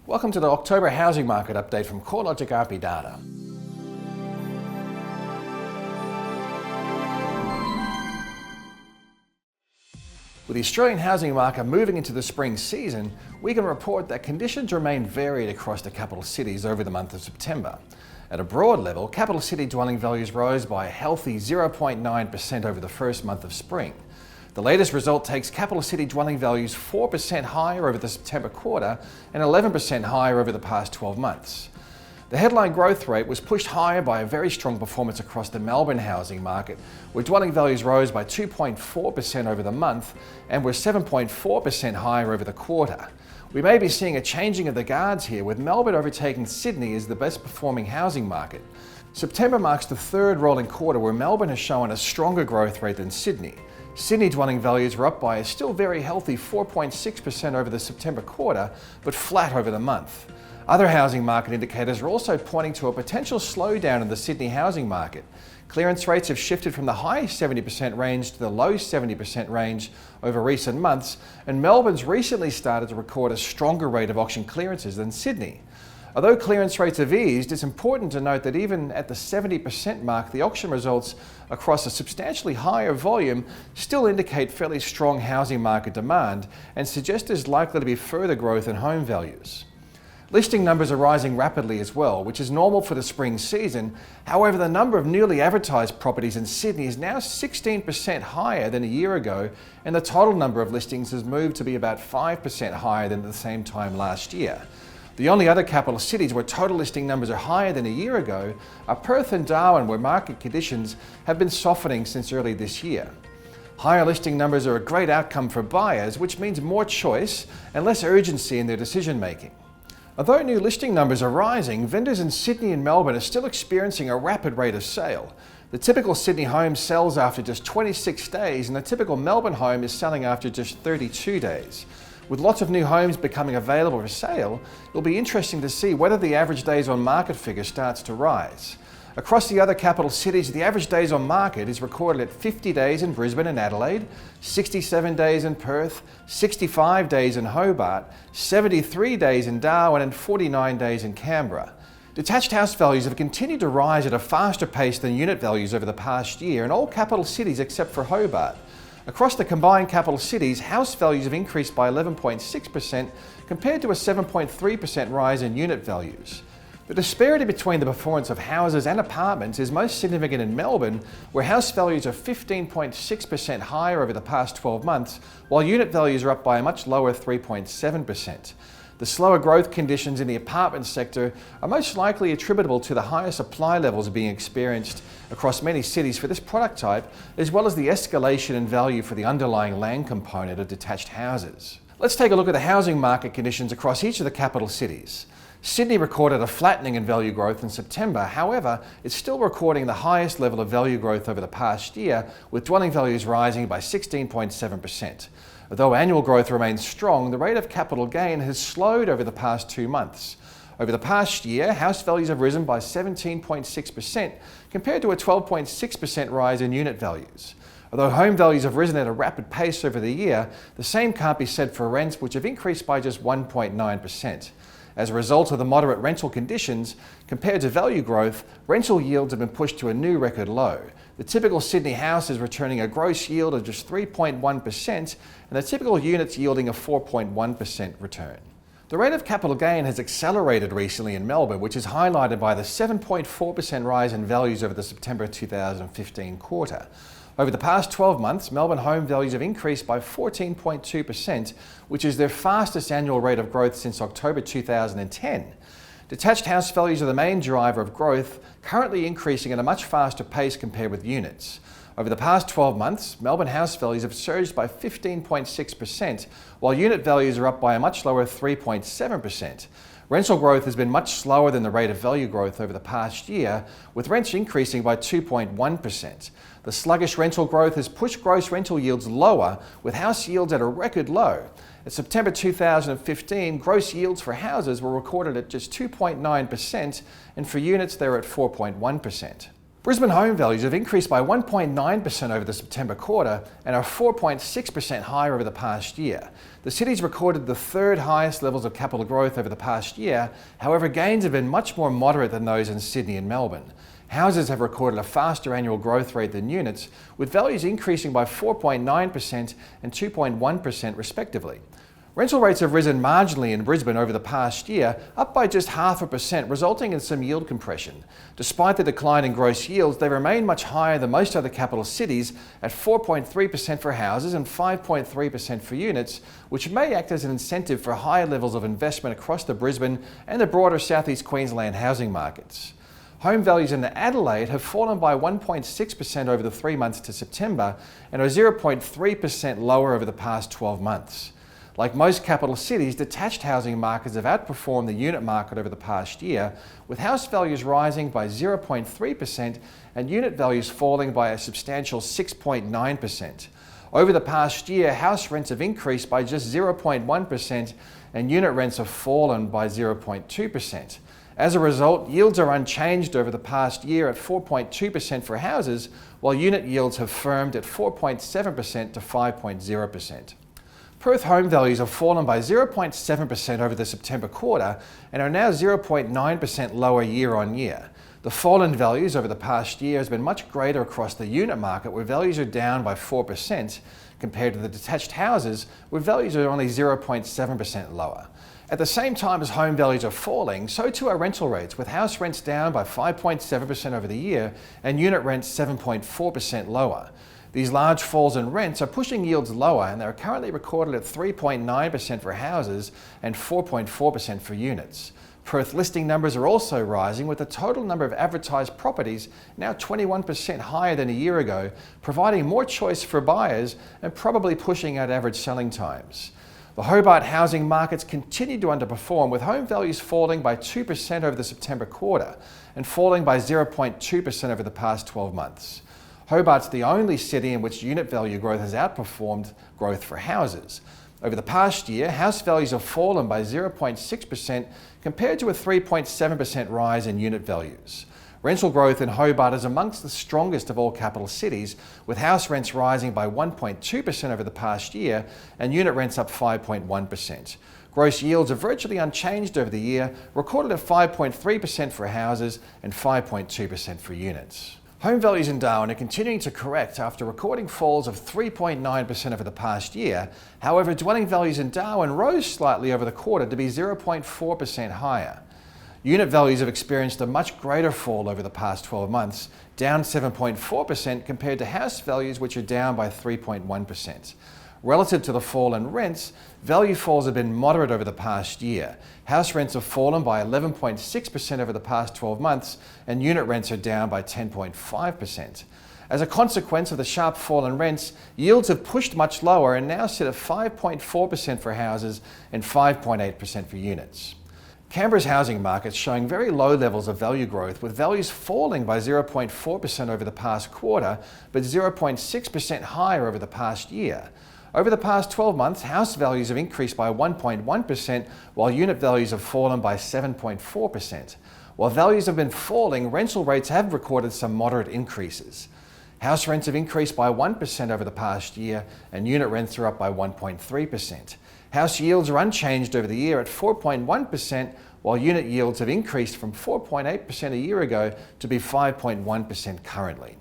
Welcome to the October housing market update from CoreLogic RP Data. With the Australian housing market moving into the spring season, we can report that conditions remain varied across the capital cities over the month of September. At a broad level, capital city dwelling values rose by a healthy 0.9% over the first month of spring. The latest result takes capital city dwelling values 4% higher over the September quarter and 11% higher over the past 12 months. The headline growth rate was pushed higher by a very strong performance across the Melbourne housing market, where dwelling values rose by 2.4% over the month and were 7.4% higher over the quarter. We may be seeing a changing of the guards here, with Melbourne overtaking Sydney as the best performing housing market. September marks the third rolling quarter where Melbourne has shown a stronger growth rate than Sydney. Sydney dwelling values were up by a still very healthy 4.6% over the September quarter, but flat over the month. Other housing market indicators are also pointing to a potential slowdown in the Sydney housing market. Clearance rates have shifted from the high 70% range to the low 70% range over recent months, and Melbourne's recently started to record a stronger rate of auction clearances than Sydney. Although clearance rates have eased, it's important to note that even at the 70% mark, the auction results across a substantially higher volume still indicate fairly strong housing market demand and suggest there's likely to be further growth in home values. Listing numbers are rising rapidly as well, which is normal for the spring season. However, the number of newly advertised properties in Sydney is now 16% higher than a year ago, and the total number of listings has moved to be about 5% higher than at the same time last year. The only other capital cities where total listing numbers are higher than a year ago are Perth and Darwin, where market conditions have been softening since early this year. Higher listing numbers are a great outcome for buyers, which means more choice and less urgency in their decision making. Although new listing numbers are rising, vendors in Sydney and Melbourne are still experiencing a rapid rate of sale. The typical Sydney home sells after just 26 days, and the typical Melbourne home is selling after just 32 days. With lots of new homes becoming available for sale, it'll be interesting to see whether the average days on market figure starts to rise. Across the other capital cities, the average days on market is recorded at 50 days in Brisbane and Adelaide, 67 days in Perth, 65 days in Hobart, 73 days in Darwin and 49 days in Canberra. Detached house values have continued to rise at a faster pace than unit values over the past year in all capital cities except for Hobart. Across the combined capital cities, house values have increased by 11.6% compared to a 7.3% rise in unit values. The disparity between the performance of houses and apartments is most significant in Melbourne, where house values are 15.6% higher over the past 12 months, while unit values are up by a much lower 3.7%. The slower growth conditions in the apartment sector are most likely attributable to the higher supply levels being experienced across many cities for this product type, as well as the escalation in value for the underlying land component of detached houses. Let's take a look at the housing market conditions across each of the capital cities. Sydney recorded a flattening in value growth in September. However, it's still recording the highest level of value growth over the past year, with dwelling values rising by 16.7%. Although annual growth remains strong, the rate of capital gain has slowed over the past 2 months. Over the past year, house values have risen by 17.6% compared to a 12.6% rise in unit values. Although home values have risen at a rapid pace over the year, the same can't be said for rents, which have increased by just 1.9%. As a result of the moderate rental conditions, compared to value growth, rental yields have been pushed to a new record low. The typical Sydney house is returning a gross yield of just 3.1%, and the typical unit's yielding a 4.1% return. The rate of capital gain has accelerated recently in Melbourne, which is highlighted by the 7.4% rise in values over the September 2015 quarter. Over the past 12 months, Melbourne home values have increased by 14.2%, which is their fastest annual rate of growth since October 2010. Detached house values are the main driver of growth, currently increasing at a much faster pace compared with units. Over the past 12 months, Melbourne house values have surged by 15.6%, while unit values are up by a much lower 3.7%. Rental growth has been much slower than the rate of value growth over the past year, with rents increasing by 2.1%. The sluggish rental growth has pushed gross rental yields lower, with house yields at a record low. In September 2015, gross yields for houses were recorded at just 2.9%, and for units they were at 4.1%. Brisbane home values have increased by 1.9% over the September quarter and are 4.6% higher over the past year. The city's recorded the third highest levels of capital growth over the past year. However, gains have been much more moderate than those in Sydney and Melbourne. Houses have recorded a faster annual growth rate than units, with values increasing by 4.9% and 2.1% respectively. Rental rates have risen marginally in Brisbane over the past year, up by just 0.5%, resulting in some yield compression. Despite the decline in gross yields, they remain much higher than most other capital cities at 4.3% for houses and 5.3% for units, which may act as an incentive for higher levels of investment across the Brisbane and the broader southeast Queensland housing markets. Home values in Adelaide have fallen by 1.6% over the 3 months to September and are 0.3% lower over the past 12 months. Like most capital cities, detached housing markets have outperformed the unit market over the past year, with house values rising by 0.3% and unit values falling by a substantial 6.9%. Over the past year, house rents have increased by just 0.1% and unit rents have fallen by 0.2%. As a result, yields are unchanged over the past year at 4.2% for houses, while unit yields have firmed at 4.7% to 5.0%. Perth home values have fallen by 0.7% over the September quarter and are now 0.9% lower year on year. The fall in values over the past year has been much greater across the unit market, where values are down by 4%, compared to the detached houses, where values are only 0.7% lower. At the same time as home values are falling, so too are rental rates, with house rents down by 5.7% over the year and unit rents 7.4% lower. These large falls in rents are pushing yields lower, and they are currently recorded at 3.9% for houses and 4.4% for units. Perth listing numbers are also rising, with the total number of advertised properties now 21% higher than a year ago, providing more choice for buyers and probably pushing out average selling times. The Hobart housing markets continue to underperform, with home values falling by 2% over the September quarter and falling by 0.2% over the past 12 months. Hobart's the only city in which unit value growth has outperformed growth for houses. Over the past year, house values have fallen by 0.6% compared to a 3.7% rise in unit values. Rental growth in Hobart is amongst the strongest of all capital cities, with house rents rising by 1.2% over the past year and unit rents up 5.1%. Gross yields are virtually unchanged over the year, recorded at 5.3% for houses and 5.2% for units. Home values in Darwin are continuing to correct after recording falls of 3.9% over the past year. However, dwelling values in Darwin rose slightly over the quarter to be 0.4% higher. Unit values have experienced a much greater fall over the past 12 months, down 7.4% compared to house values, which are down by 3.1%. Relative to the fall in rents, value falls have been moderate over the past year. House rents have fallen by 11.6% over the past 12 months, and unit rents are down by 10.5%. As a consequence of the sharp fall in rents, yields have pushed much lower and now sit at 5.4% for houses and 5.8% for units. Canberra's housing market is showing very low levels of value growth, with values falling by 0.4% over the past quarter, but 0.6% higher over the past year. Over the past 12 months, house values have increased by 1.1%, while unit values have fallen by 7.4%. While values have been falling, rental rates have recorded some moderate increases. House rents have increased by 1% over the past year, and unit rents are up by 1.3%. House yields are unchanged over the year at 4.1%, while unit yields have increased from 4.8% a year ago to be 5.1% currently.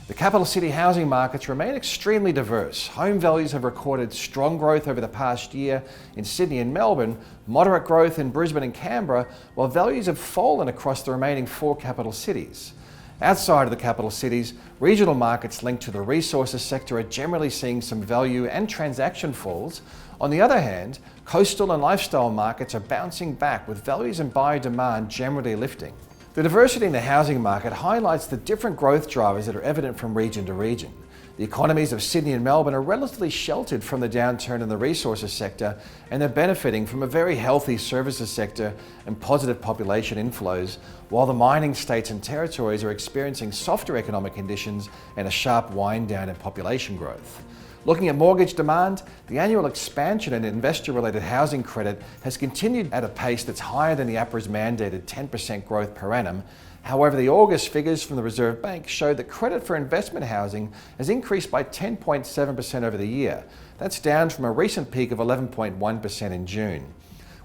The capital city housing markets remain extremely diverse. Home values have recorded strong growth over the past year in Sydney and Melbourne, moderate growth in Brisbane and Canberra, while values have fallen across the remaining 4 capital cities. Outside of the capital cities, regional markets linked to the resources sector are generally seeing some value and transaction falls. On the other hand, coastal and lifestyle markets are bouncing back, with values and buyer demand generally lifting. The diversity in the housing market highlights the different growth drivers that are evident from region to region. The economies of Sydney and Melbourne are relatively sheltered from the downturn in the resources sector, and they're benefiting from a very healthy services sector and positive population inflows, while the mining states and territories are experiencing softer economic conditions and a sharp wind down in population growth. Looking at mortgage demand, the annual expansion in investor-related housing credit has continued at a pace that's higher than the APRA's mandated 10% growth per annum. However, the August figures from the Reserve Bank showed that credit for investment housing has increased by 10.7% over the year. That's down from a recent peak of 11.1% in June.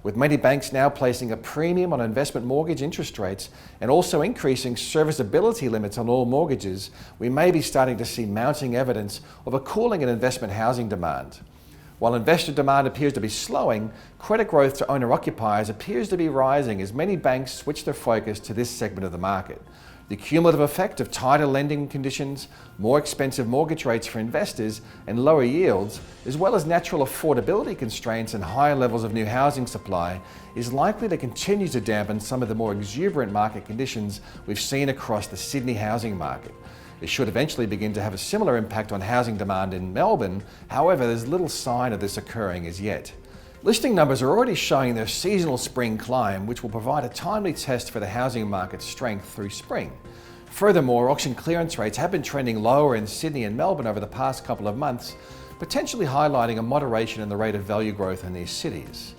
With many banks now placing a premium on investment mortgage interest rates and also increasing serviceability limits on all mortgages, we may be starting to see mounting evidence of a cooling in investment housing demand. While investor demand appears to be slowing, credit growth to owner-occupiers appears to be rising as many banks switch their focus to this segment of the market. The cumulative effect of tighter lending conditions, more expensive mortgage rates for investors, and lower yields, as well as natural affordability constraints and higher levels of new housing supply, is likely to continue to dampen some of the more exuberant market conditions we've seen across the Sydney housing market. It should eventually begin to have a similar impact on housing demand in Melbourne. However, there's little sign of this occurring as yet. Listing numbers are already showing their seasonal spring climb, which will provide a timely test for the housing market's strength through spring. Furthermore, auction clearance rates have been trending lower in Sydney and Melbourne over the past couple of months, potentially highlighting a moderation in the rate of value growth in these cities.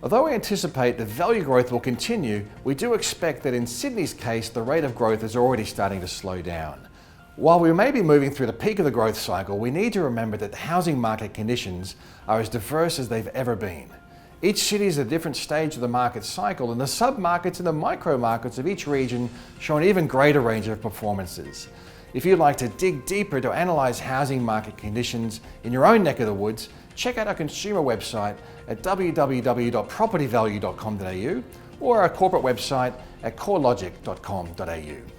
Although we anticipate that value growth will continue, we do expect that in Sydney's case, the rate of growth is already starting to slow down. While we may be moving through the peak of the growth cycle, we need to remember that the housing market conditions are as diverse as they've ever been. Each city is at a different stage of the market cycle, and the sub-markets and the micro-markets of each region show an even greater range of performances. If you'd like to dig deeper to analyse housing market conditions in your own neck of the woods, check out our consumer website at www.propertyvalue.com.au or our corporate website at corelogic.com.au.